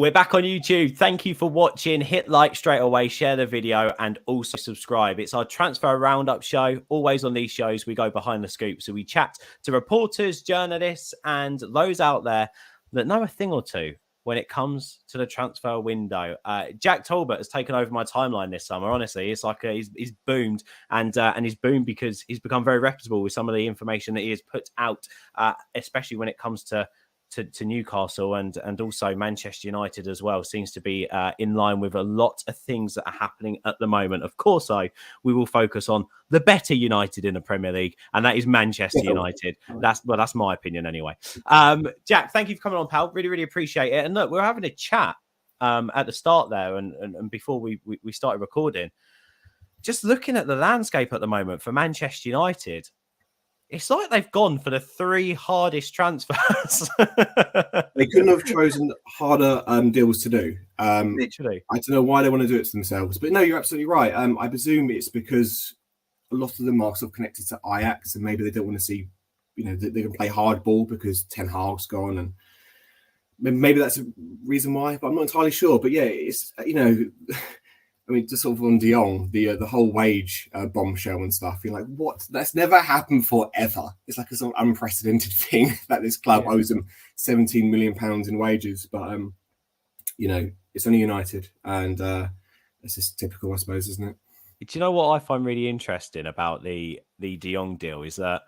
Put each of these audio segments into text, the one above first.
We're back on YouTube. Thank you for watching. Hit like straight away, share the video, and also subscribe. It's our transfer roundup show. Always on these shows, we go behind the scoop. So we chat to reporters, journalists, and those out there that know a thing or two when it comes to the transfer window. Jacque Talbot has taken over my timeline this summer. Honestly, it's like he's boomed, and he's boomed because he's become very reputable with some of the information that he has put out, especially when it comes to Newcastle and also Manchester United as well. Seems to be in line with a lot of things that are happening at the moment. Of course, we will focus on the better United in the Premier League, and that is Manchester United. That's my opinion anyway. Jack, thank you for coming on, pal. Really, really appreciate it. And look, we're having a chat at the start there, and before we started recording, just looking at the landscape at the moment for Manchester United. It's like they've gone for the three hardest transfers. They couldn't have chosen harder deals to do. Literally. I don't know why they want to do it to themselves. But no, you're absolutely right. I presume it's because a lot of them are sort of connected to Ajax, and maybe they don't want to see, they can play hardball because Ten Hag's gone. And maybe that's a reason why, but I'm not entirely sure. But yeah, it's, I mean, just sort of on De Jong, the whole wage bombshell and stuff. You're like, what? That's never happened forever. It's like a sort of unprecedented thing that this club owes them £17 million in wages. But it's only United, and it's just typical, I suppose, isn't it? Do you know what I find really interesting about the De Jong deal is that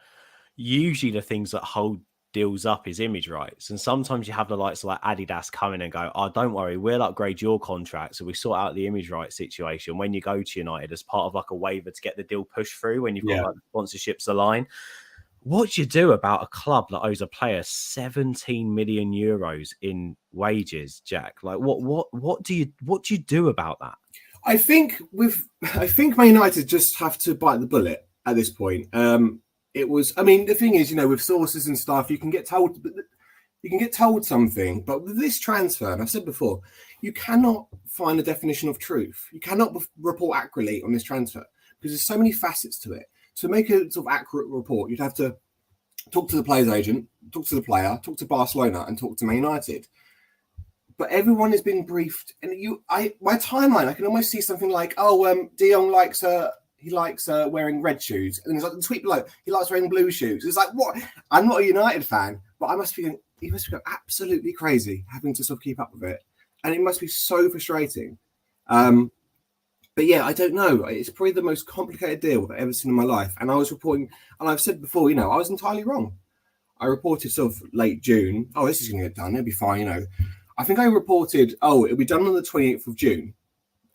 usually the things that hold deals up is image rights, and sometimes you have the likes of like Adidas come in and go, oh, don't worry, we'll upgrade your contract, so we sort out the image rights situation when you go to United as part of like a waiver to get the deal pushed through when you've got like sponsorships aligned. What do you do about a club that owes a player 17 million euros in wages, Jack? Like what do you do about that? I think Man United just have to bite the bullet at this point. It was, the thing is, with sources and stuff, you can get told something, but with this transfer, and I've said before, you cannot find a definition of truth. You cannot report accurately on this transfer because there's so many facets to it. To make a sort of accurate report, you'd have to talk to the player's agent, talk to the player, talk to Barcelona, and talk to Man United. But everyone has been briefed, and my timeline, I can almost see something like, De Jong likes he likes wearing red shoes. And there's like the tweet below, he likes wearing blue shoes. It's like, what? I'm not a United fan, but he must be absolutely crazy having to sort of keep up with it. And it must be so frustrating. But yeah, I don't know. It's probably the most complicated deal I've ever seen in my life. And I was reporting, and I've said before, I was entirely wrong. I reported sort of late June, this is going to get done. It'll be fine, I think I reported, it'll be done on the 28th of June.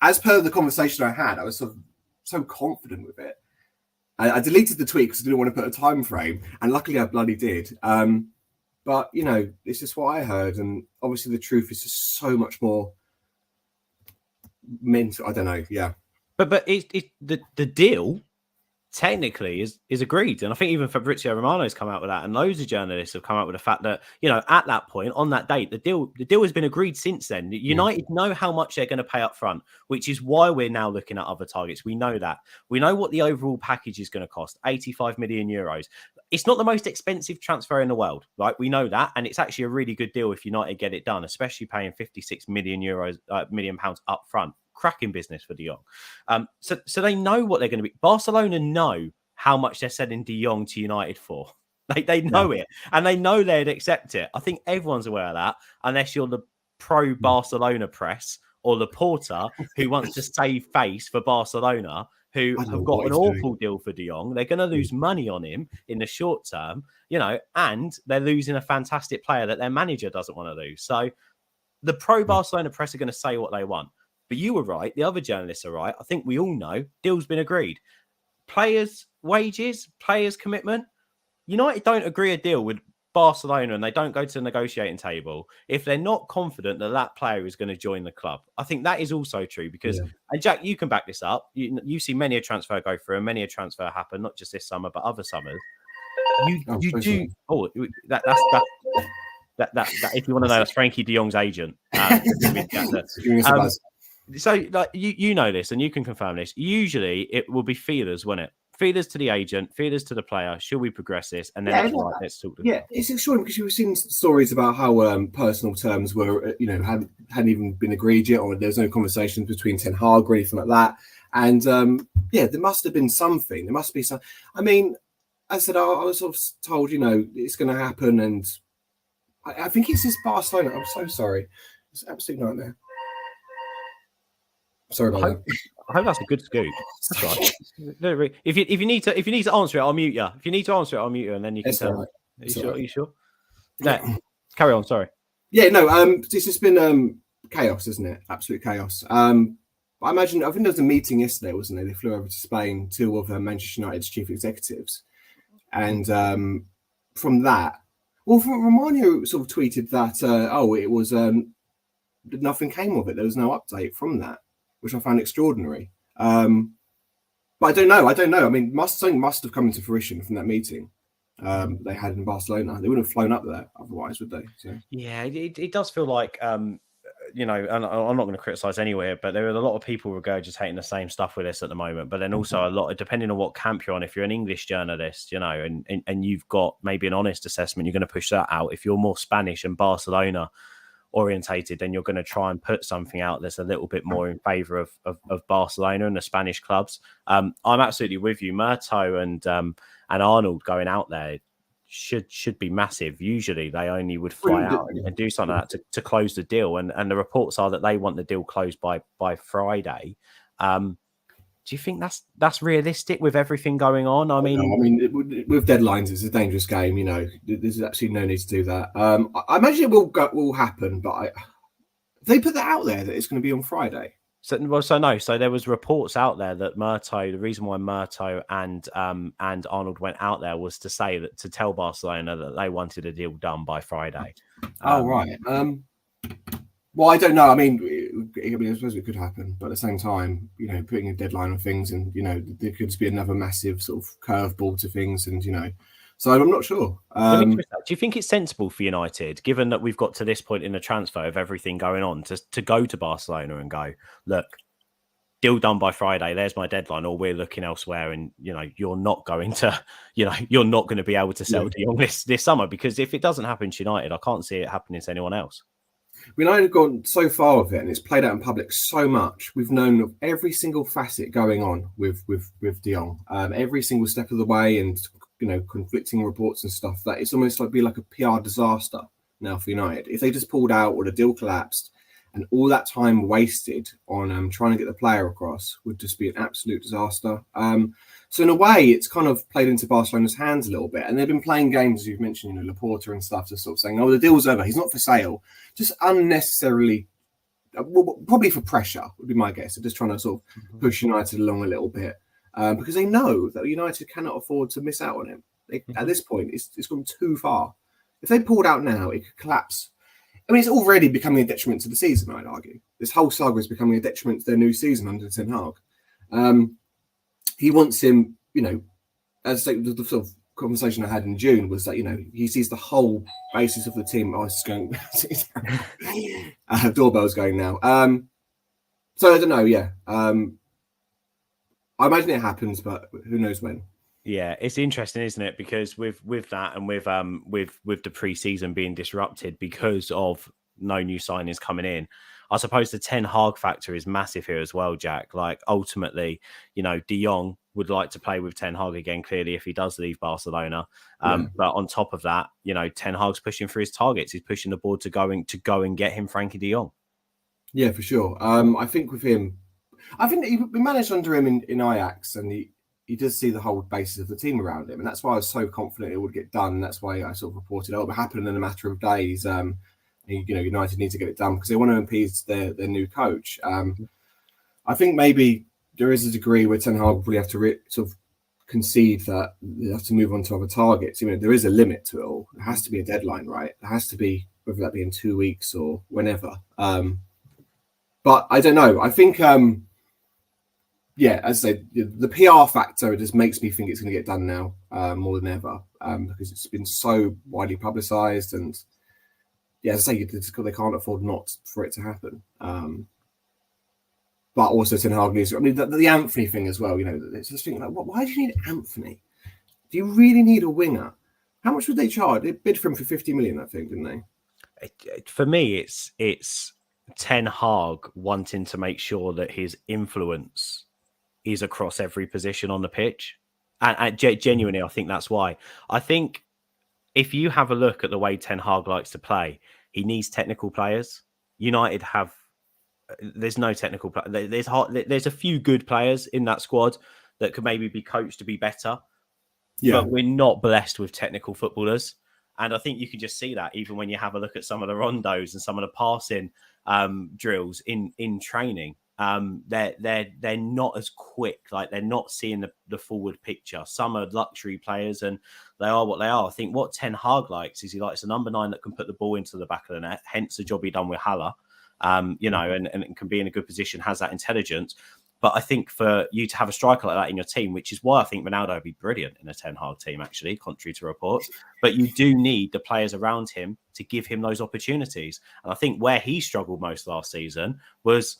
As per the conversation I had, I was sort of so confident with it. I deleted the tweet because I didn't want to put a time frame, and luckily I bloody did. But it's just what I heard, and obviously the truth is just so much more mental. I don't know, yeah. But the deal technically is agreed, and I think even Fabrizio Romano's come out with that, and loads of journalists have come out with the fact that at that point on that date the deal has been agreed since then. United know how much they're going to pay up front, which is why we're now looking at other targets. We know what the overall package is going to cost, 85 million euros. It's not the most expensive transfer in the world, right? We know that, and it's actually a really good deal if United get it done, especially paying 56 million pounds up front. Cracking business for De Jong. So they know what they're going to be. Barcelona know how much they're selling De Jong to United for. They know it, and they know they'd accept it. I think everyone's aware of that, unless you're the pro-Barcelona press or Laporta, who wants to save face for Barcelona, who have got an awful deal for De Jong. They're going to lose money on him in the short term, and they're losing a fantastic player that their manager doesn't want to lose. So the pro-Barcelona press are going to say what they want. But you were right. The other journalists are right. I think we all know deal's been agreed. Players' wages, players' commitment. United don't agree a deal with Barcelona and they don't go to the negotiating table if they're not confident that that player is going to join the club. I think that is also true because, and Jack, you can back this up. You see many a transfer go through and many a transfer happen, not just this summer, but other summers. You do. Oh, that's if you want to know, that's Frenkie de Jong's agent. So, like, you know this, and you can confirm this. Usually, it will be feelers, won't it, feelers to the agent, feelers to the player. Should we progress this? And then let's talk. It's extraordinary because you've seen stories about how personal terms were, hadn't even been agreed yet, or there was no conversations between Ten Hag or anything like that. And there must have been something. There must be some. I mean, I said I was sort of told, it's going to happen, and I think it's this Barcelona. I'm so sorry. It's an absolute nightmare. Sorry about that. I hope that's a good scoop. That's right. No, if you need to answer it, I'll mute you. If you need to answer it, I'll mute you, and then you can tell. Right. Are you sure? No, carry on. Sorry. Yeah, no. It's just been chaos, isn't it? Absolute chaos. I think there was a meeting yesterday, wasn't there? They flew over to Spain, two of Manchester United's chief executives, and from that, Romano sort of tweeted that it was nothing came of it. There was no update from that, which I found extraordinary. But I don't know. I mean, something must have come into fruition from that meeting they had in Barcelona. They wouldn't have flown up there otherwise, would they? So. Yeah, it does feel like, and I'm not going to criticise anywhere, but there are a lot of people regurgitating the same stuff with this at the moment. But then also a lot, depending on what camp you're on, if you're an English journalist, and you've got maybe an honest assessment, you're going to push that out. If you're more Spanish and Barcelona orientated, then you're going to try and put something out that's a little bit more in favour of Barcelona and the Spanish clubs. I'm absolutely with you. Murtough and Arnold going out there should be massive. Usually they only would fly out and do something like that to close the deal. And the reports are that they want the deal closed by Friday. Do you think that's realistic with everything going on? I mean, with deadlines, it's a dangerous game. There's absolutely no need to do that. I imagine it will happen, but they put that out there that it's going to be on Friday. So there was reports out there that Murtough, the reason why Murtough and Arnold went out there was to say that, to tell Barcelona that they wanted a deal done by Friday. Right. Well, I don't know. I mean, I suppose it could happen, but at the same time, putting a deadline on things, and there could be another massive sort of curveball to things, and so I'm not sure. Do you think it's sensible for United, given that we've got to this point in the transfer of everything going on, to go to Barcelona and go, look, deal done by Friday, there's my deadline, or we're looking elsewhere, and you're not going to, you're not going to be able to sell De Jong this summer, because if it doesn't happen to United, I can't see it happening to anyone else. United have gone so far with it, and it's played out in public so much. We've known of every single facet going on with De Jong, every single step of the way, and conflicting reports and stuff. That it's almost like a PR disaster now for United. If they just pulled out or the deal collapsed, and all that time wasted on trying to get the player across would just be an absolute disaster. So in a way, it's kind of played into Barcelona's hands a little bit, and they've been playing games, as you've mentioned, Laporta and stuff, just sort of saying, "Oh, the deal's over. He's not for sale." Just unnecessarily, probably for pressure would be my guess. They're just trying to sort of push United along a little bit because they know that United cannot afford to miss out on him. At this point, it's gone too far. If they pulled out now, it could collapse. I mean, it's already becoming a detriment to the season, I'd argue. This whole saga is becoming a detriment to their new season under Ten Hag. He wants him, as the sort of conversation I had in June was that, he sees the whole basis of the team. Oh, it's going, doorbell's going now. So I don't know. Yeah. I imagine it happens, but who knows when. Yeah, it's interesting, isn't it? Because with that, and with the pre-season being disrupted because of no new signings coming in, I suppose the Ten Hag factor is massive here as well, Jack. Like, ultimately, De Jong would like to play with Ten Hag again, clearly, if he does leave Barcelona. But on top of that, Ten Hag's pushing for his targets. He's pushing the board to go and get him Frenkie de Jong. Yeah, for sure. I think with him, we managed under him in Ajax, and he does see the whole basis of the team around him. And that's why I was so confident it would get done. And that's why I sort of reported, it will happen in a matter of days. United need to get it done because they want to appease their new coach. I think maybe there is a degree where Ten Hag will probably have to sort of concede that they have to move on to other targets. There is a limit to it all. There has to be a deadline, right? There has to be, whether that be in 2 weeks or whenever. But I don't know. I think, as I say, the PR factor just makes me think it's going to get done now more than ever because it's been so widely publicised, and as I say, they can't afford not for it to happen. but also Ten Hag needs. I mean, the Anthony thing as well. You know, it's just thinking like, why do you need Anthony? Do you really need a winger? How much would they charge? They bid for him for 50 million, I think, didn't they? For me, it's Ten Hag wanting to make sure that his influence is across every position on the pitch. And genuinely, I think that's why. I think if you have a look at the way Ten Hag likes to play, he needs technical players. United have... There's no technical... There's a few good players in that squad that could maybe be coached to be better. Yeah. But we're not blessed with technical footballers. And I think you can just see that even when you have a look at some of the rondos and some of the passing drills in training. They're not as quick, like they're not seeing the forward picture. Some are luxury players and they are what they are. I think what Ten Hag likes is he likes a number 9 that can put the ball into the back of the net, hence the job he done with Haller, and can be in a good position, has that intelligence. But I think for you to have a striker like that in your team, which is why I think Ronaldo would be brilliant in a Ten Hag team, actually, contrary to reports. But you do need the players around him to give him those opportunities. And I think where he struggled most last season was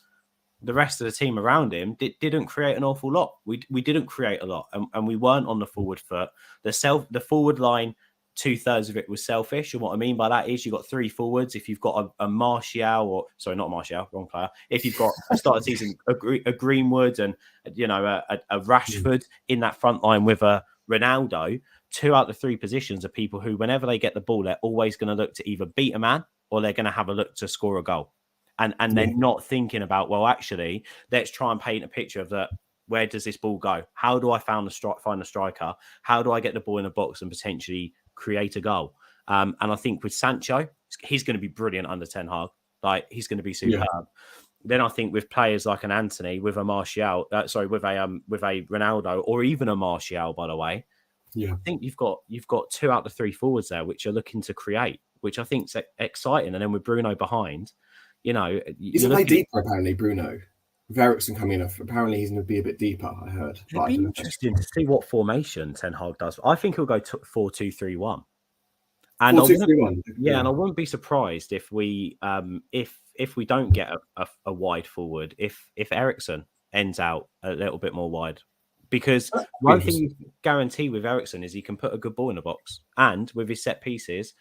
the rest of the team around him didn't create an awful lot. We didn't create a lot, and we weren't on the forward foot. The forward line, 2/3 of it was selfish. And what I mean by that is you've got 3 forwards. If you've got a Martial, not Martial, wrong player. If you've got a start of the season, a Greenwood and a Rashford in that front line with a Ronaldo, 2 out of the 3 positions are people who, whenever they get the ball, they're always going to look to either beat a man or they're going to have a look to score a goal. And they're not thinking about, well, actually, let's try and paint a picture of that. Where does this ball go? How do I find a striker? How do I get the ball in the box and potentially create a goal? And I think with Sancho, he's going to be brilliant under Ten Hag. Like, he's going to be superb. Yeah. Then I think with players like an Anthony, with a Martial, with a Ronaldo, or even a Martial, by the way, I think you've got 2 out of the 3 forwards there which are looking to create, which I think is exciting. And then with Bruno behind, he's a play deeper apparently. Bruno, with Eriksen coming in, apparently he's going to be a bit deeper. I heard. It'd be interesting to see what formation Ten Hag does. I think he'll go 4-2-3-1. And 4-2-3-1. And I wouldn't be surprised if we if we don't get a wide forward, if Eriksen ends out a little bit more wide. Because one thing you can guarantee with Eriksen is he can put a good ball in the box, and with his set pieces,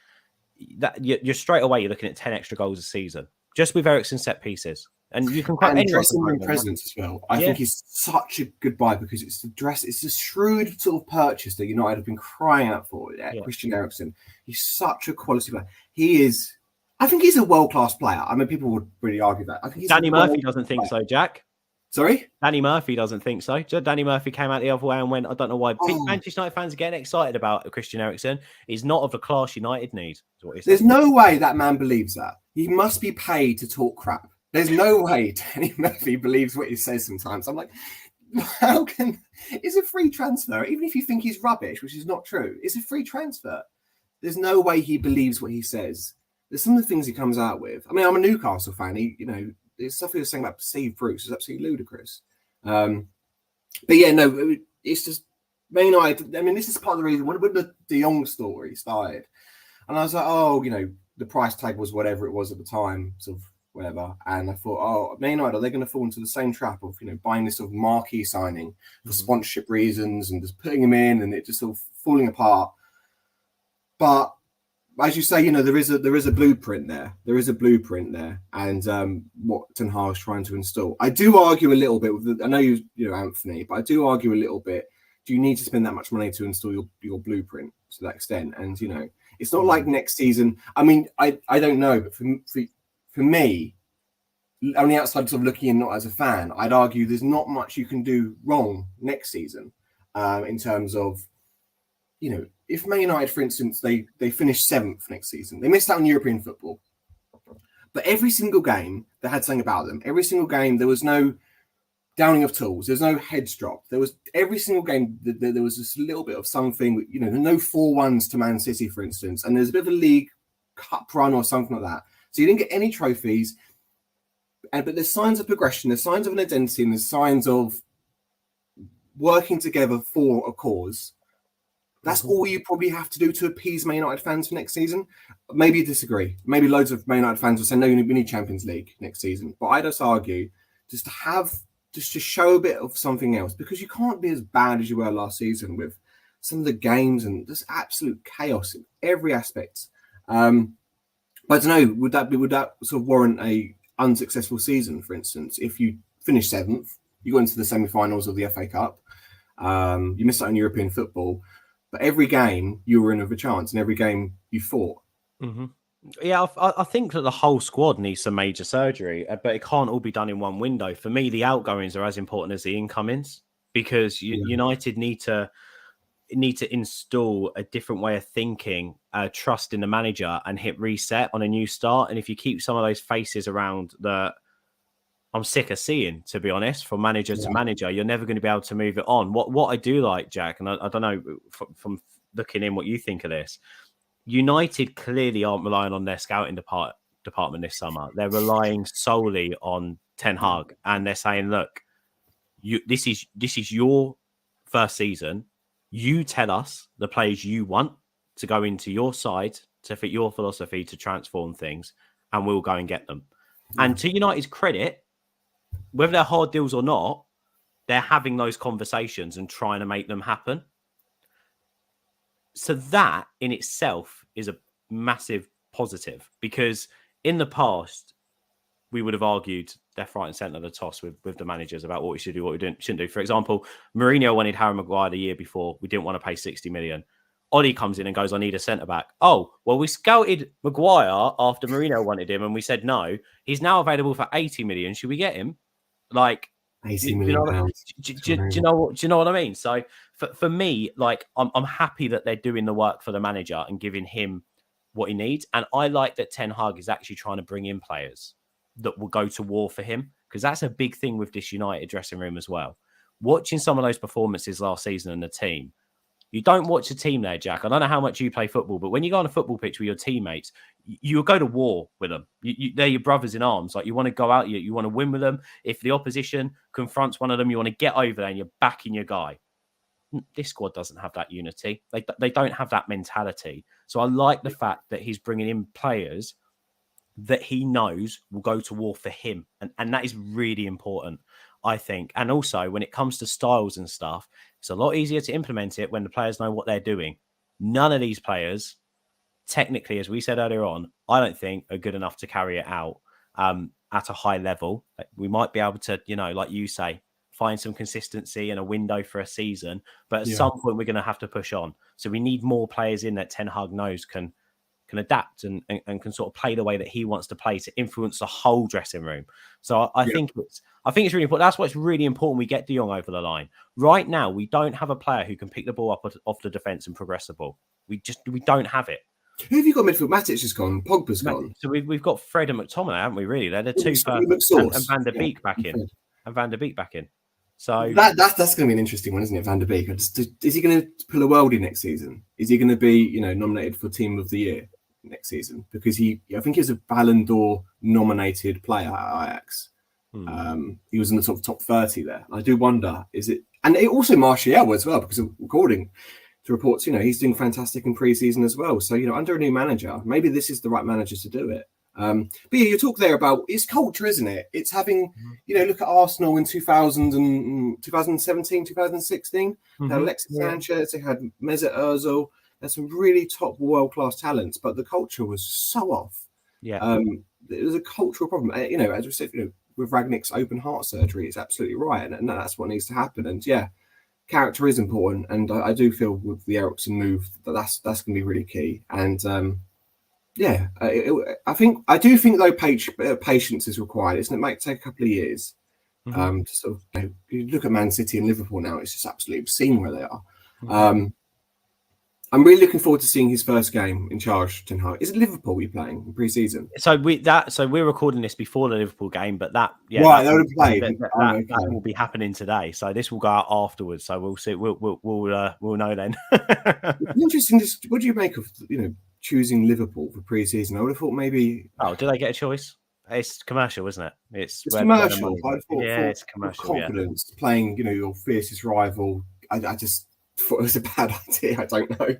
that you're straight away you're looking at 10 extra goals a season just with Eriksen set pieces. And you can quite dressing room presence as well. I think he's such a good buy because it's the shrewd sort of purchase that United have been crying out for. Christian Eriksen. He's such a quality player. I think he's a world-class player. I mean, people would really argue that. I think Danny Murphy doesn't think so, Jack. Sorry? Danny Murphy doesn't think so. Danny Murphy came out the other way and went, I don't know why Manchester United fans are getting excited about Christian Eriksen. He's not of the class United need. There's no way that man believes that. He must be paid to talk crap. There's no way Danny Murphy believes what he says sometimes. I'm like, how can... It's a free transfer. Even if you think he's rubbish, which is not true, it's a free transfer. There's no way he believes what he says. There's some of the things he comes out with. I mean, I'm a Newcastle fan. The stuff he was saying about Steve Bruce is absolutely ludicrous. But yeah, no, it's just Man United. I mean, this is part of the reason when the De Jong story started, and I was like, the price tag was whatever it was at the time, sort of whatever. And I thought, Man United, are they going to fall into the same trap of buying this sort of marquee signing for sponsorship reasons and just putting him in and it just sort of falling apart? But as you say, there is a blueprint there. There is a blueprint there, and what Ten Hag is trying to install. I do argue a little bit with. I know you Anthony, but I do argue a little bit. Do you need to spend that much money to install your blueprint to that extent? And it's not like next season. I mean, I don't know, but for me, on the outside, sort of looking in, not as a fan, I'd argue there's not much you can do wrong next season in terms of, if Man United, for instance, they finish 7th next season, they missed out on European football. But every single game, they had something about them. Every single game, there was no downing of tools. There's no heads dropped. There was every single game, there was this little bit of something, no 4-1s to Man City, for instance. And there's a bit of a League Cup run or something like that. So you didn't get any trophies. But there's signs of progression. There's signs of an identity and there's signs of working together for a cause. That's all you probably have to do to appease Man United fans for next season. Maybe you disagree. Maybe loads of Man United fans will say, no, we need Champions League next season. But I just argue just to have just to show a bit of something else, because you can't be as bad as you were last season with some of the games and just absolute chaos in every aspect. I don't know. Would that sort of warrant a unsuccessful season? For instance, if you finish 7th, you go into the semi-finals of the FA Cup, you missed out on European football, but every game you were in with a chance, and every game you fought. Mm-hmm. Yeah, I think that the whole squad needs some major surgery, but it can't all be done in one window. For me, the outgoings are as important as the incomings, because United need to install a different way of thinking, trust in the manager, and hit reset on a new start. And if you keep some of those faces around that I'm sick of seeing, to be honest, from manager to manager, you're never going to be able to move it on. What I do like, Jack, and I don't know from looking in what you think of this, United clearly aren't relying on their scouting department this summer. They're relying solely on Ten Hag, and they're saying, look, this is your first season. You tell us the players you want to go into your side to fit your philosophy to transform things, and we'll go and get them. And to United's credit, whether they're hard deals or not, they're having those conversations and trying to make them happen. So that in itself is a massive positive, because in the past, we would have argued left, right, and centre the toss with the managers about what we should do, what we shouldn't do. For example, Mourinho wanted Harry Maguire the year before. We didn't want to pay 60 million. Ollie comes in and goes, I need a centre-back. Oh, well, we scouted Maguire after Mourinho wanted him, and we said no. He's now available for 80 million. Should we get him? Like, 80 million pounds. Do you know what I mean? So for me, like, I'm happy that they're doing the work for the manager and giving him what he needs. And I like that Ten Hag is actually trying to bring in players that will go to war for him, because that's a big thing with this United dressing room as well. Watching some of those performances last season and the team, you don't watch a team there, Jack. I don't know how much you play football, but when you go on a football pitch with your teammates, you'll go to war with them. They're your brothers in arms. Like, you want to go out, you want to win with them. If the opposition confronts one of them, you want to get over there and you're backing your guy. This squad doesn't have that unity. They don't have that mentality. So I like the fact that he's bringing in players that he knows will go to war for him. And that is really important, I think. And also, when it comes to styles and stuff, it's a lot easier to implement it when the players know what they're doing. None of these players, technically, as we said earlier on, I don't think are good enough to carry it out at a high level. We might be able to, like you say, find some consistency and a window for a season. But at some point, we're going to have to push on. So we need more players in that Ten Hag knows can adapt and can sort of play the way that he wants to play to influence the whole dressing room. So I think it's really important. That's why it's really important we get De Jong over the line. Right now, we don't have a player who can pick the ball up off the defence and progress the ball. We don't have it. Who have you got midfield? Matic is gone. Pogba's gone. So we've got Fred and McTominay, haven't we? Really, they're the two and Van der Beek back in. And Van der Beek back in. So that's going to be an interesting one, isn't it? Van der Beek. Is he going to pull a worldie next season? Is he going to be, nominated for Team of the Year next season? Because I think he's a Ballon d'Or nominated player at Ajax. He was in the sort of top 30 there. I do wonder, is it? And it also Martial as well, because according to reports, he's doing fantastic in pre-season as well. So, under a new manager, maybe this is the right manager to do it. But you talk there about it's culture, isn't it? It's having, look at Arsenal in 2017, 2016. They had Alexis Sanchez, they had Mesut Ozil. There's some really top world-class talents, but the culture was so off. Yeah, it was a cultural problem. As we said, with Ragnick's open heart surgery, it's absolutely right, and that's what needs to happen. And character is important, and I do feel with the Eriksen move that's going to be really key. And I do think though patience is required. It might take a couple of years. To sort of, you look at Man City and Liverpool now; it's just absolutely obscene where they are. I'm really looking forward to seeing his first game in charge. Ten Hag. Is it Liverpool we're playing in pre-season? So we're recording this before the Liverpool game, but that will be happening today. So this will go out afterwards. So we'll see. We'll know then. Interesting. What do you make of choosing Liverpool for pre-season? I would have thought maybe. Oh, do they get a choice? It's commercial, isn't it? It's commercial. It's commercial. Confidence playing, your fiercest rival. I just thought it was a bad idea. I don't know.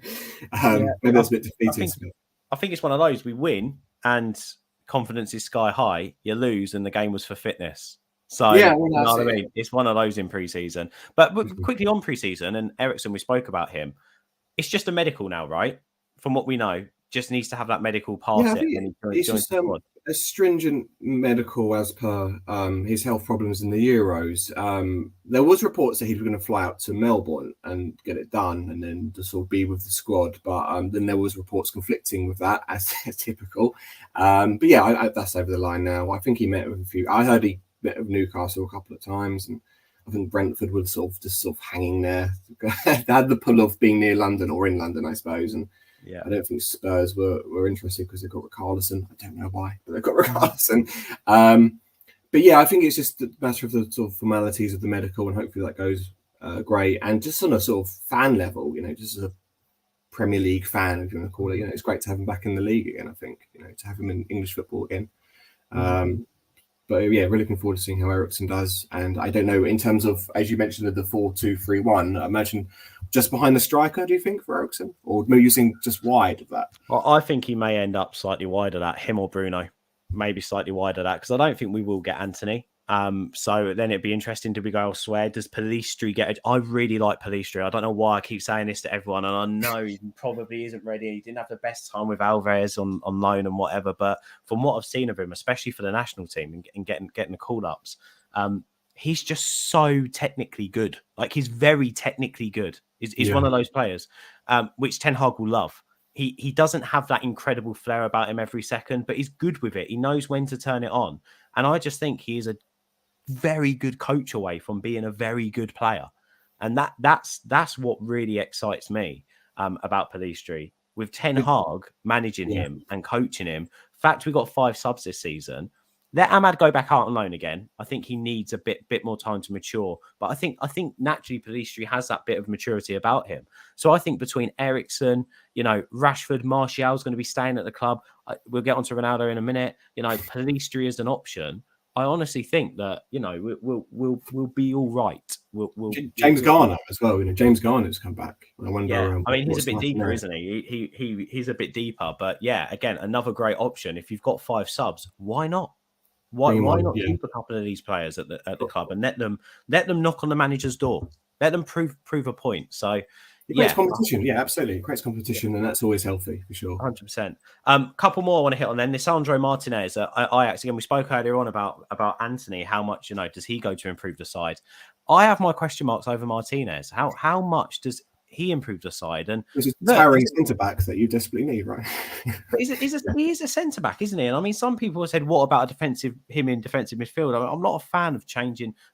Maybe that's a bit defeatist. I think it's one of those. We win and confidence is sky high. You lose and the game was for fitness. So, Yeah, you well, know that's what I it. mean? It's one of those in pre-season. But quickly on pre-season, and Eriksen, we spoke about him. It's just a medical now, right? From what we know, just needs to have that medical Yeah, pass I it, think and he it's joins just the squad. a stringent medical as per his health problems in the Euros. There was reports that he was going to fly out to Melbourne and get it done, and then to sort of be with the squad. But then there was reports conflicting with that, as typical. But yeah, that's over the line now. I think he met with a few. I heard he met with Newcastle a couple of times, and I think Brentford was sort of hanging there. They had the pull of being near London or in London, I suppose, and Yeah. I don't think Spurs were interested because they got Richarlison. I don't know why, but they got Richarlison. But yeah, I think it's just a matter of the sort of formalities of the medical, and hopefully that goes great. And just on a sort of fan level, just as a Premier League fan, if you want to call it, it's great to have him back in the league again. I think to have him in English football again. But yeah, we're looking forward to seeing how Eriksen does. And I don't know, in terms of, as you mentioned, the 4-2-3-1, I imagine just behind the striker, do you think, for Eriksen? Or maybe using just wide of that? Well, I think he may end up slightly wider that, him or Bruno, maybe slightly wider that, because I don't think we will get Anthony. So then it'd be interesting to be go elsewhere. Does Pellistri get it? I really like Pellistri. I don't know why I keep saying this to everyone, and I know he probably isn't ready. He didn't have the best time with Alvarez on loan and whatever, but from what I've seen of him, especially for the national team and getting the call-ups, he's just so technically good. Like, he's very technically good. He's one of those players, which Ten Hag will love. He doesn't have that incredible flair about him every second, but he's good with it. He knows when to turn it on. And I just think he is a very good coach away from being a very good player. And that's what really excites me about Pellistri. With Ten Hag managing him and coaching him, in fact, we got 5 subs this season. Let Ahmad go back out on loan again. I think he needs a bit more time to mature. But I think naturally Pellistri has that bit of maturity about him. So I think between Eriksen, Rashford, Martial's going to be staying at the club. We'll get onto Ronaldo in a minute. Pellistri is an option. I honestly think that we'll be all right. James Garner as well. James Garner's come back. I wonder. I mean, he's a bit deeper, isn't he? He's a bit deeper. But yeah, again, another great option. If you've got 5 subs, why not? Why not keep a couple of these players at the club and let them knock on the manager's door? Let them prove a point. So it creates competition. Yeah, absolutely. It creates competition, and that's always healthy for sure. 100%. Couple more I want to hit on then. Lisandro Martinez at Ajax. Again, we spoke earlier on about Anthony. How much does he go to improve the side? I have my question marks over Martinez. How much does he improve the side? And this is towering centre back that you desperately need, right? But he is a centre back, isn't he? And I mean, some people have said, "What about him in defensive midfield?" I mean, I'm not a fan of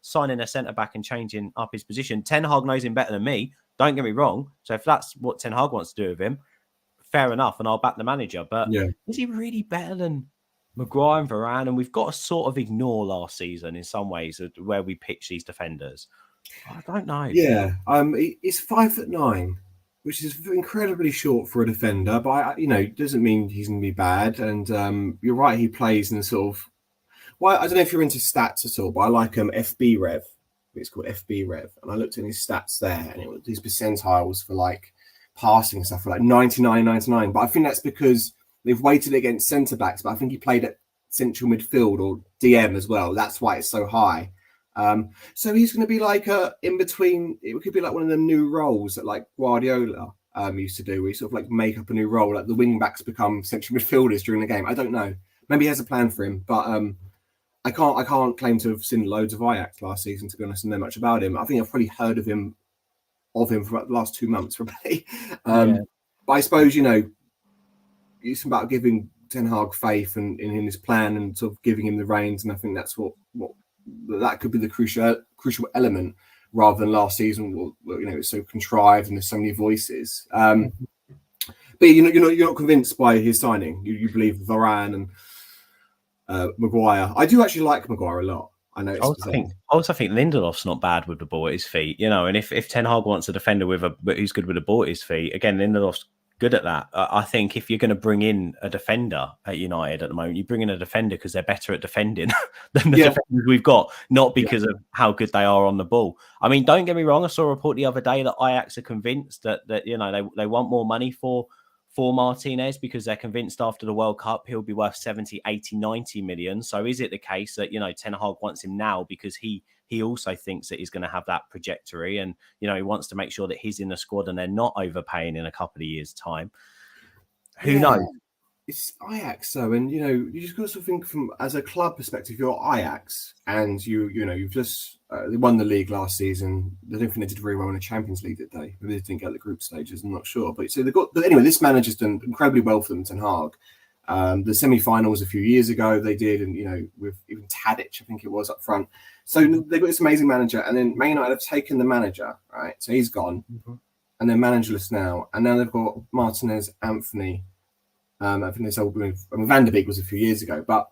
signing a centre back and changing up his position. Ten Hag knows him better than me. Don't get me wrong. So if that's what Ten Hag wants to do with him, fair enough, and I'll back the manager. But is he really better than Maguire and Varane? And we've got to sort of ignore last season in some ways where we pitch these defenders. I don't know. Yeah, he's 5'9", which is incredibly short for a defender. But it doesn't mean he's going to be bad. And you're right, he plays in the sort of. Well, I don't know if you're into stats at all, but I like FB Rev. It's called FB Rev, and I looked at his stats there, and his percentiles for like passing and stuff were like 99, 99. But I think that's because they've weighted against centre backs. But I think he played at central midfield or DM as well. That's why it's so high. So he's going to be like in between. It could be like one of them new roles that like Guardiola used to do, where you sort of like make up a new role, like the wing backs become central midfielders during the game. I don't know. Maybe he has a plan for him, but I can't claim to have seen loads of Ajax last season, to be honest, and know much about him. I think I've probably heard of him for about the last 2 months, probably. But I suppose it's about giving Ten Hag faith in his plan and sort of giving him the reins, and I think that's what that could be the crucial element, rather than last season. It's so contrived and there's so many voices. But you're not convinced by his signing. You believe Varane and Maguire. I do actually like Maguire a lot. I know. I also think Lindelof's not bad with the ball at his feet. And if Ten Hag wants a defender who's good with the ball at his feet, again, Lindelof's good at that. I think if you're going to bring in a defender at United at the moment, you bring in a defender because they're better at defending than the defenders we've got, not because of how good they are on the ball. I mean, don't get me wrong. I saw a report the other day that Ajax are convinced that they want more money for for Martinez because they're convinced after the World Cup he'll be worth 70, 80, 90 million. So is it the case that, Ten Hag wants him now because he also thinks that he's going to have that trajectory and, he wants to make sure that he's in the squad and they're not overpaying in a couple of years' time? Who knows? It's Ajax, though, and you just got to think from as a club perspective. You're Ajax, and you've just they won the league last season. I don't think they did very well in the Champions League that day. Maybe they didn't get the group stages. I'm not sure, but so they got. But anyway, this manager's done incredibly well for them, Ten Hag. The semi-finals a few years ago they did, and with even Tadic, I think it was up front. So they've got this amazing manager, and then Man United have taken the manager, right? So he's gone, and they're managerless now, and now they've got Martinez, Anthony. I think this old Van der Beek was a few years ago, but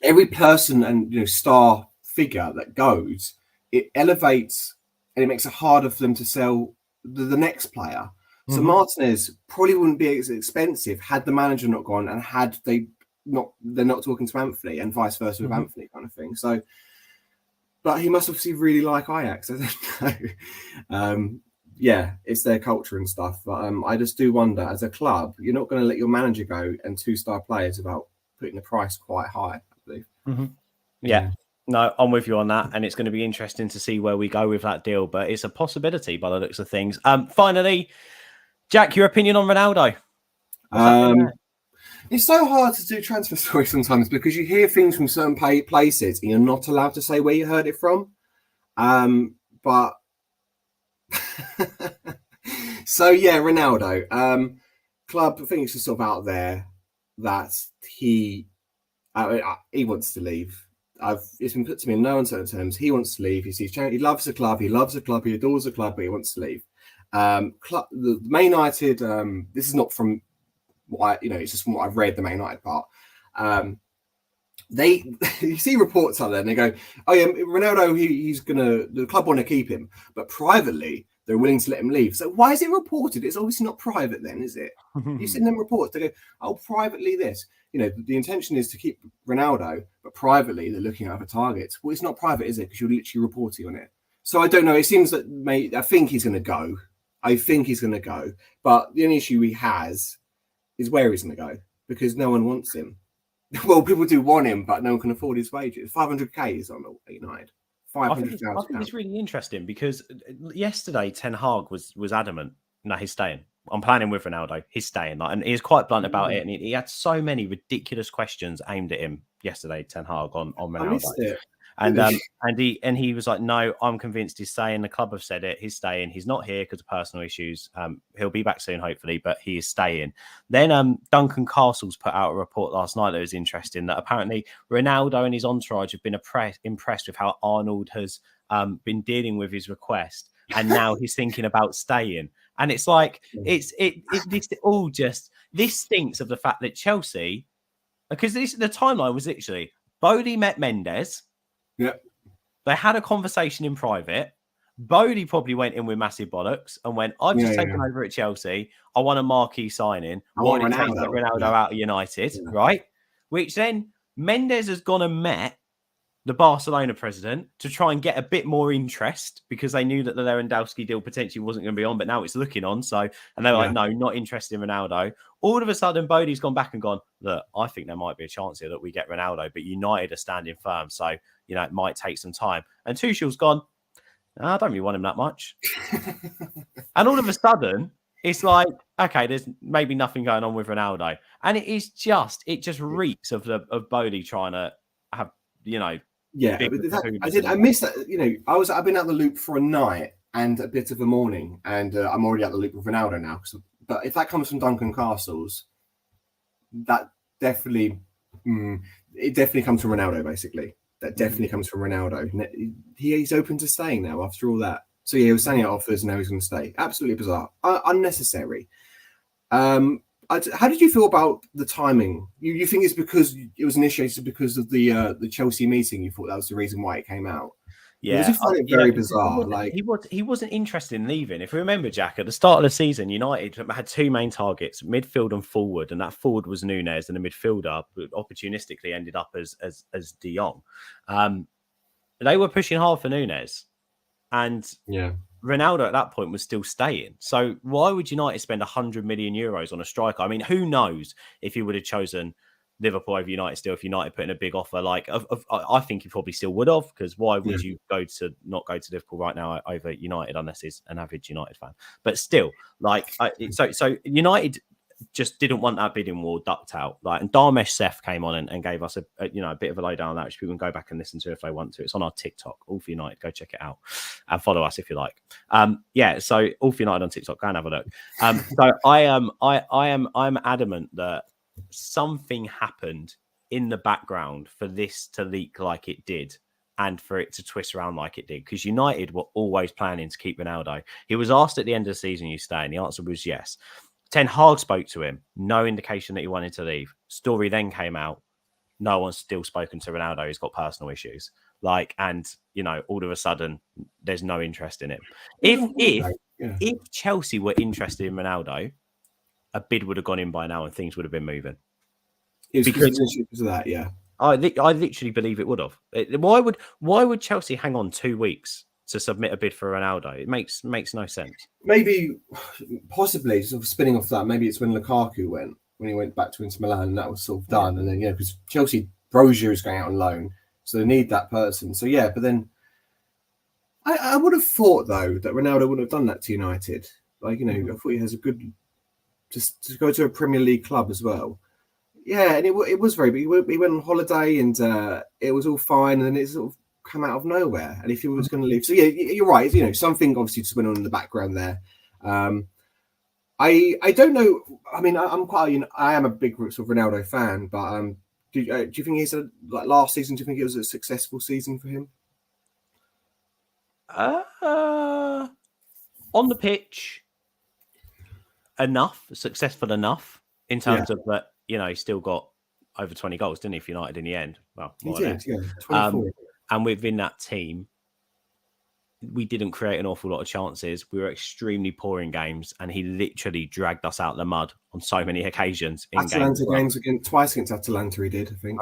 every person and star figure that goes, it elevates and it makes it harder for them to sell the next player. So Martinez probably wouldn't be as expensive had the manager not gone and had they're not talking to Anthony and vice versa with Anthony kind of thing. So, but he must obviously really like Ajax. I don't know. Yeah, it's their culture and stuff. But I just do wonder, as a club, you're not going to let your manager go and 2-star players without putting the price quite high, I believe. Yeah. No, I'm with you on that. And it's going to be interesting to see where we go with that deal. But it's a possibility by the looks of things. Finally, Jack, your opinion on Ronaldo? It's so hard to do transfer stories sometimes because you hear things from certain places and you're not allowed to say where you heard it from. But so yeah, Ronaldo, club. I think it's just sort of out there that he wants to leave. It's been put to me in no uncertain terms. He wants to leave. He loves the club. He loves the club. He adores the club, but he wants to leave. The Man United. This is not from what it's just from what I've read. The Man United part. You see reports out there, and they go, "Oh yeah, Ronaldo. The club want to keep him, but privately they're willing to let him leave." So why is it reported? It's obviously not private, then, is it? You send them reports. They go, "Oh, privately this." The intention is to keep Ronaldo, but privately they're looking at other targets. Well, it's not private, is it? Because you're literally reporting on it. So I don't know. It seems that I think he's going to go. But the only issue he has is where he's going to go because no one wants him. Well, people do want him, but no one can afford his wages. 500k is on United. I think it's really interesting because yesterday Ten Hag was adamant. No, he's staying. I'm planning with Ronaldo. He's staying, and he was quite blunt about it. And he had so many ridiculous questions aimed at him yesterday. Ten Hag on Ronaldo. I missed it. And he was like, "No, I'm convinced he's staying. The club have said it. He's staying. He's not here because of personal issues. He'll be back soon, hopefully, but he is staying." Then Duncan Castles put out a report last night that was interesting. That apparently Ronaldo and his entourage have been impressed with how Arnold has been dealing with his request, and now he's thinking about staying. And it's like this stinks of the fact that Chelsea, because the timeline was literally Bodie met Mendes. Yeah, they had a conversation in private. Bodie probably went in with massive bollocks and went, "I've just taken over at Chelsea. I want a marquee signing. I want to take Ronaldo out of United," right? Which then Mendes has gone and met the Barcelona president to try and get a bit more interest because they knew that the Lewandowski deal potentially wasn't going to be on, but now it's looking on. So, and they were like, "No, not interested in Ronaldo." All of a sudden, Bodie's gone back and gone, "Look, I think there might be a chance here that we get Ronaldo, but United are standing firm. So, it might take some time." And Tuchel's gone, "I don't really want him that much." And all of a sudden, it's like, okay, there's maybe nothing going on with Ronaldo. And it just reeks of Bodie trying to have, Yeah, I missed that. I've been out the loop for a night and a bit of a morning, and I'm already out the loop with Ronaldo now. But if that comes from Duncan Castles, that definitely comes from Ronaldo. Basically, that definitely comes from Ronaldo. He's open to staying now after all that. So yeah, he was standing at offers, and now he's going to stay. Absolutely bizarre, unnecessary. How did you feel about the timing? You think it's because it was initiated because of the Chelsea meeting? You thought that was the reason why it came out? Yeah, I just find it very bizarre. He wasn't interested in leaving. If you remember, Jack, at the start of the season, United had two main targets: midfield and forward, and that forward was Nunez, and the midfielder opportunistically ended up as De Jong. They were pushing hard for Nunez, and Ronaldo at that point was still staying. So why would United spend 100 million euros on a striker? I mean, who knows if he would have chosen Liverpool over United still, if United put in a big offer? Like, I think he probably still would have, because why would you not go to Liverpool right now over United unless he's an average United fan? But still, like, so United just didn't want that bidding war ducked out. Like, and Darmesh Seth came on and gave us a bit of a lowdown on that, which people can go back and listen to if they want to. It's on our TikTok, All for United. Go check it out and follow us if you like. So All for United on TikTok. Go and have a look. So I'm adamant that something happened in the background for this to leak like it did, and for it to twist around like it did, because United were always planning to keep Ronaldo. He was asked at the end of the season, "You stay?" and the answer was yes. Ten Hag spoke to him. No indication that he wanted to leave. Story then came out. No one's still spoken to Ronaldo. He's got personal issues. And all of a sudden, there's no interest in him. If Chelsea were interested in Ronaldo, a bid would have gone in by now and things would have been moving. Because of that, yeah. I literally believe it would have. Why would Chelsea hang on 2 weeks to submit a bid for Ronaldo? It makes no sense. Maybe, possibly, sort of spinning off that, maybe it's when Lukaku went, when he went back to Inter Milan, and that was sort of done. And then, because Chelsea, Brozier is going out on loan, so they need that person. So, but then I would have thought, though, that Ronaldo wouldn't have done that to United. Like, I thought he has a good, just to go to a Premier League club as well. Yeah, and it was very big. He went on holiday and it was all fine, and then it sort of come out of nowhere. And if he was going to leave, so you're right. Something obviously just went on in the background there. I don't know. I mean, I am a big sort of Ronaldo fan, but do you think he's last season? Do you think it was a successful season for him? On the pitch, successful enough in terms of that. He still got over 20 goals, didn't he, for United in the end? Well, he did, 24. And within that team, we didn't create an awful lot of chances. We were extremely poor in games, and he literally dragged us out of the mud on so many occasions. Atalanta games twice against Atalanta, he did, I think.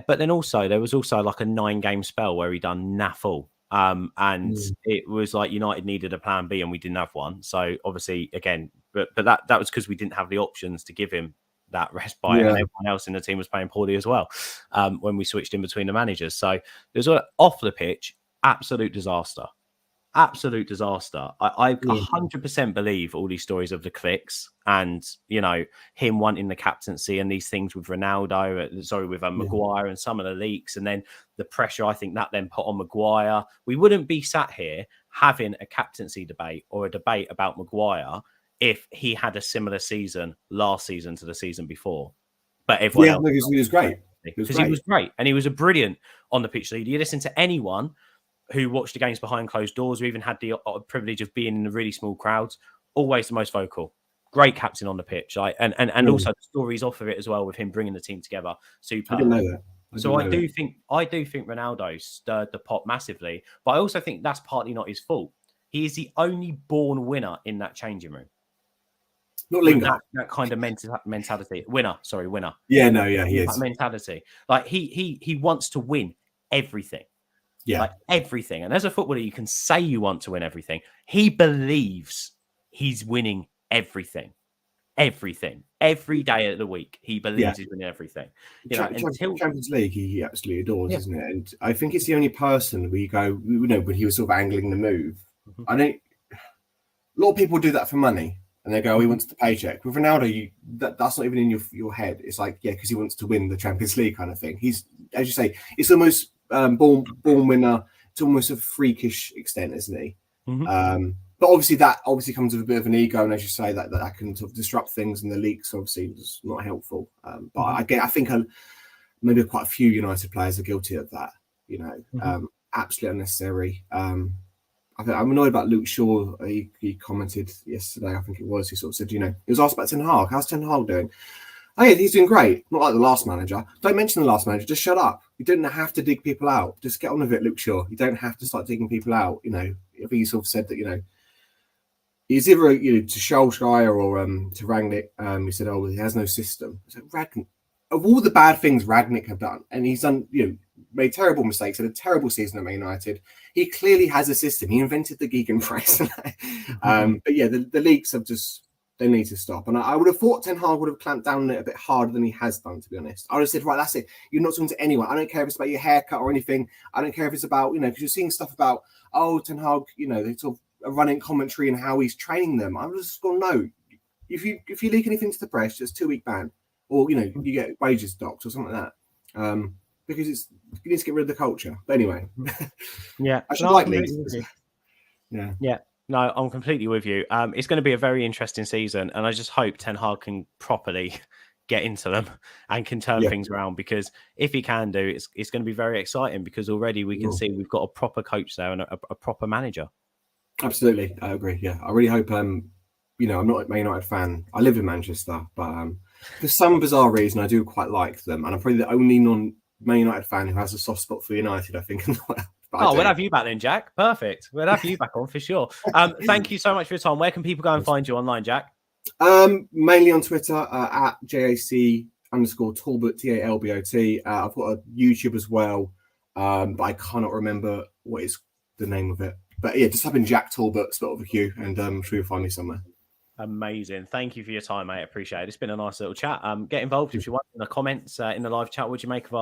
But then there was also like a 9-game spell where he done naff all. It was like United needed a plan B, and we didn't have one. So obviously, again, but that was because we didn't have the options to give him that respite, and everyone else in the team was playing poorly as well when we switched in between the managers. So there's off the pitch, absolute disaster. I 100% believe all these stories of the clicks and him wanting the captaincy and these things with Ronaldo, with Maguire, and some of the leaks, and then the pressure I think that then put on Maguire. We wouldn't be sat here having a captaincy debate or a debate about Maguire if he had a similar season last season to the season before. But everyone else, he was great. Because he was great, and he was a brilliant on the pitch leader. You listen to anyone who watched the games behind closed doors, who even had the privilege of being in the really small crowds, always the most vocal. Great captain on the pitch, and also the stories off of it as well, with him bringing the team together. Super. I didn't know that. I do think Ronaldo stirred the pot massively, but I also think that's partly not his fault. He is the only born winner in that changing room. Not Lingard. That kind of mentality. Winner. Yeah, he is. That mentality. Like he wants to win everything. Yeah. Like everything. And as a footballer, you can say you want to win everything. He believes he's winning everything. Everything. Every day of the week, he believes he's winning everything. Champions League, he absolutely adores, isn't it? And I think it's the only person where you go, when he was sort of angling the move. A lot of people do that for money. And they go, he wants the paycheck. With Ronaldo, that's not even in your head. It's like, because he wants to win the Champions League kind of thing. He's, as you say, it's almost born winner to almost a freakish extent, isn't he? But obviously that comes with a bit of an ego, and as you say, that can sort of disrupt things, and the leaks obviously was not helpful. But I think maybe quite a few United players are guilty of that. Absolutely unnecessary. I'm annoyed about Luke Shaw. He commented yesterday, I think it was. He sort of said, he was asked about Ten Hag. How's Ten Hag doing? Oh, yeah, he's doing great. Not like the last manager. Don't mention the last manager. Just shut up. You don't have to dig people out. Just get on with it, Luke Shaw. You don't have to start digging people out. I think he sort of said that, he's either to Solskjaer or to Rangnick. He said, he has no system. So Ragnick, of all the bad things Ragnick have done, and he's done, made terrible mistakes, had a terrible season at Man United. He clearly has a system. He invented the gegenpress. But yeah, the leaks have just, they need to stop. And I would have thought Ten Hag would have clamped down on it a bit harder than he has done, to be honest. I would have said, right, that's it. You're not talking to anyone. I don't care if it's about your haircut or anything. I don't care if it's about, because you're seeing stuff about, Ten Hag, they sort of a running commentary and how he's training them. I'm just going, no. If you leak anything to the press, just 2-week ban. Or, you get wages docked or something like that. Because you need to get rid of the culture. But anyway. Yeah. I should like leaks. Yeah. Yeah. No, I'm completely with you. It's going to be a very interesting season, and I just hope Ten Hag can properly get into them and can turn things around, because if he can do, it's going to be very exciting, because already we can see we've got a proper coach there and a proper manager. Absolutely. I agree. Yeah. I really hope, I'm not a Man United fan. I live in Manchester, but for some bizarre reason, I do quite like them. And I'm probably the only non-Man United fan who has a soft spot for United, I think, in the world. We'll have you back then, Jack. Perfect. We'll have you back on for sure. Thank you so much for your time. Where can people go and find you online, Jack? Mainly on Twitter at JAC_Talbot, TALBOT. I've got a YouTube as well, but I cannot remember what is the name of it. But yeah, just type in Jacque Talbot, spelled with a Q, and I'm sure you'll find me somewhere. Amazing. Thank you for your time, mate. I appreciate it. It's been a nice little chat. Get involved if you want in the comments in the live chat. What do you make of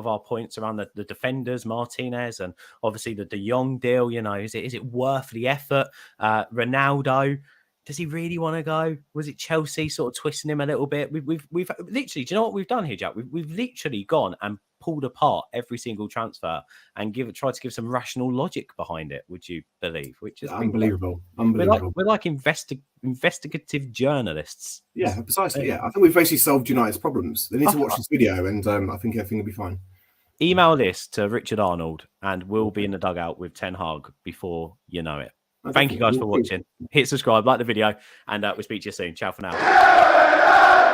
our points around the defenders, Martinez, and obviously the De Jong deal? Is it worth the effort? Ronaldo, does he really want to go? Was it Chelsea sort of twisting him a little bit? We've literally, do you know what we've done here, Jack? We've literally gone and pulled apart every single transfer and tried to give some rational logic behind it. Would you believe? Which is unbelievable. We're like investigative journalists. Yeah, precisely. Yeah, I think we've basically solved United's problems. They need to watch this video, and I think everything will be fine. Email this to Richard Arnold, and we'll be in the dugout with Ten Hag before you know it. Thank you guys for watching. Hit subscribe, like the video, and we'll speak to you soon. Ciao for now.